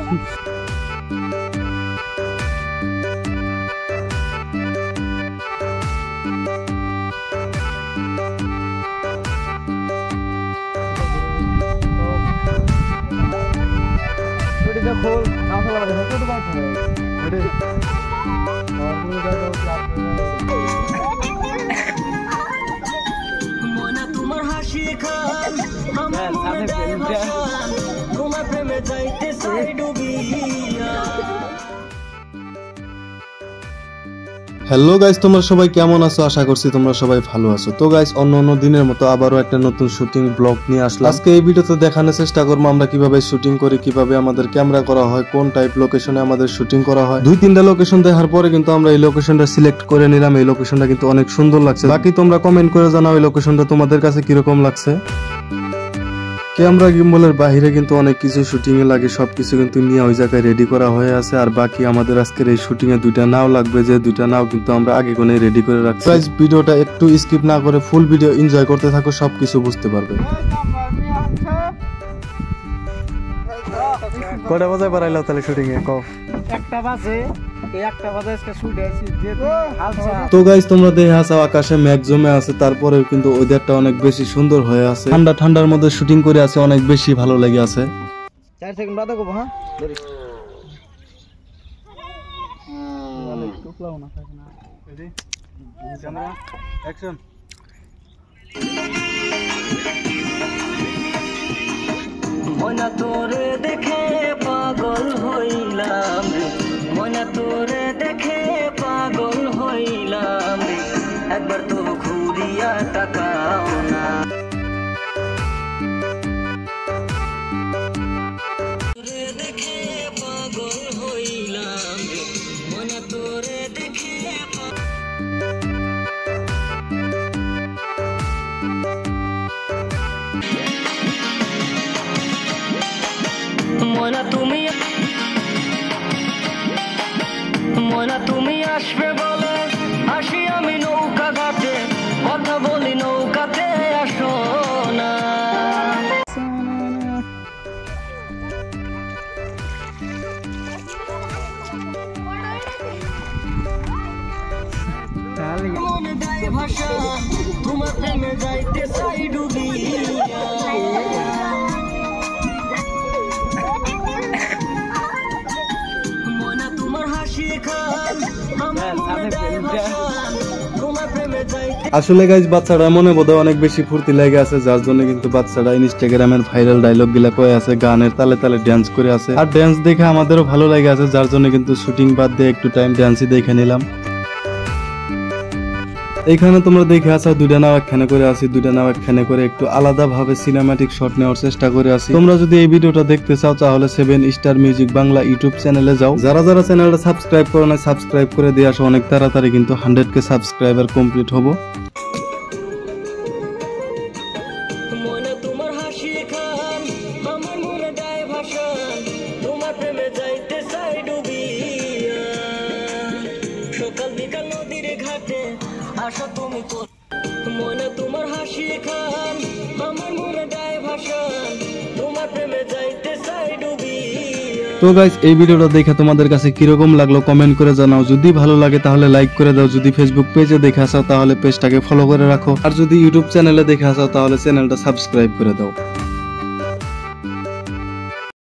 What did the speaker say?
দেখো না চলা বাজে কত বাজ রে মনে তোমার হাসি খান আমার মনে যায় ভাষা তোমার প্রেমে যাইতে চাই ডুবিয়া। হ্যালো গাইস, তোমরা সবাই কেমন আছো? আশা করছি তোমরা সবাই ভালো আছো। তো গাইস, অন্য দিনের মতো আবারও একটা নতুন শুটিং ব্লগ নিয়ে আসলাম। আজকে এই ভিডিওতে দেখানোর চেষ্টা করবো আমরা কিভাবে শুটিং করি, কিভাবে আমাদের ক্যামেরা করা হয়, কোন টাইপ লোকেশনে আমাদের শুটিং করা হয়। 2-3টা লোকেশন দেখার পরে কিন্তু আমরা এই লোকেশনটা সিলেক্ট করে নিলাম। এই লোকেশনটা কিন্তু অনেক সুন্দর লাগছে। বাকি তোমরা কমেন্ট করে জানাও এই লোকেশনটা তোমাদের কাছে কিরকম লাগছে। ক্যামেরা গিম্বলের বাহিরে কিন্তু অনেক কিছু শুটিং এ লাগে, সবকিছু কিন্তু নিয়ে ওই জায়গায় রেডি করা হয়ে আছে। আর বাকি আমাদের আজকের এই শুটিং এ 2টা নাও লাগবে, যে 2টা নাও কিন্তু আমরা আগে কোনে রেডি করে রাখছি। গাইস, ভিডিওটা একটু স্কিপ না করে ফুল ভিডিও এনজয় করতে থাকো, সবকিছু বুঝতে পারবে। কটা বাজে বাড়াইলাও তাহলে শুটিং এ? কও 1টা বাজে। এই 1টা বাজে আজকে শুট হইছে যে হালসা। তো গাইস, তোমরা দেখে আসো আকাশে মেঘ জমে আছে, তারপরেও কিন্তু ওয়েদারটা অনেক বেশি সুন্দর হয়ে আছে। ঠান্ডার মধ্যে শুটিং করে আছে, অনেক বেশি ভালো লাগে আছে। 4 সেকেন্ড বাদে কব। হ্যাঁ ধরিস টুকলাও না থাকে না। Ready camera action. মনা তোরে দেখে পাগল হইলাম, মনা তোরে দেখে পাগল হইলাম, একবার তো ঘুরিয়া তাকাও না। তোরে দেখে পাগল হইলাম, মনা তোরে দেখে মনা তুমি আসবে বলে আসি আমি নৌকা ঘাটে, কথা বলি নৌকাতে আসো না। মনে যায় ভাষা তোমার প্রেমে যাইতে চাই ডুবিয়া। আসলে গাইস, বাচ্চারা মনে বোধহয় অনেক বেশি ফুর্তি লেগে আছে, যার জন্য কিন্তু বাচ্চারা ইনস্টাগ্রামের ভাইরাল ডায়লগ গুলা কয়ে আছে, গানের তালে তালে ড্যান্স করে আছে। আর ড্যান্স দেখে আমাদেরও ভালো লেগে আছে, যার জন্য কিন্তু শুটিং বাদ দিয়ে একটু টাইম ড্যান্সই দেখে নিলাম। এইখানে তোমরা দেখে আসা 2টা নাও একখানে করে আছি, 2টা নাও একখানে করে একটু আলাদা ভাবে সিনেম্যাটিক শট নেওয়ার চেষ্টা করে আছি। তোমরা যদি এই ভিডিওটা দেখতে চাও তাহলে 7 স্টার মিউজিক বাংলা ইউটিউব চ্যানেলে যাও। যারা চ্যানেলটা সাবস্ক্রাইব করো না, সাবস্ক্রাইব করে দিয়ে আসো। অনেক তাড়াতাড়ি কিন্তু 100k সাবস্ক্রাইবার কমপ্লিট হবো। সকাল বিকাল নদীর ঘাটে আসো তুমি, মনে তোমার হাসি খান আমার মনে যায় ভাষা, তোমার প্রেমে যাইতে চাই ডুবিয়া। তো গাইস, এই ভিডিওটা দেখে তোমাদের কাছে কিরকম লাগলো কমেন্ট করে জানাও। যদি ভালো লাগে তাহলে লাইক করে দাও। যদি ফেসবুক পেজে দেখে আসো তাহলে পেজটাকে ফলো করে রাখো। আর যদি ইউটিউব চ্যানেলে দেখে আসো তাহলে চ্যানেলটা সাবস্ক্রাইব করে দাও।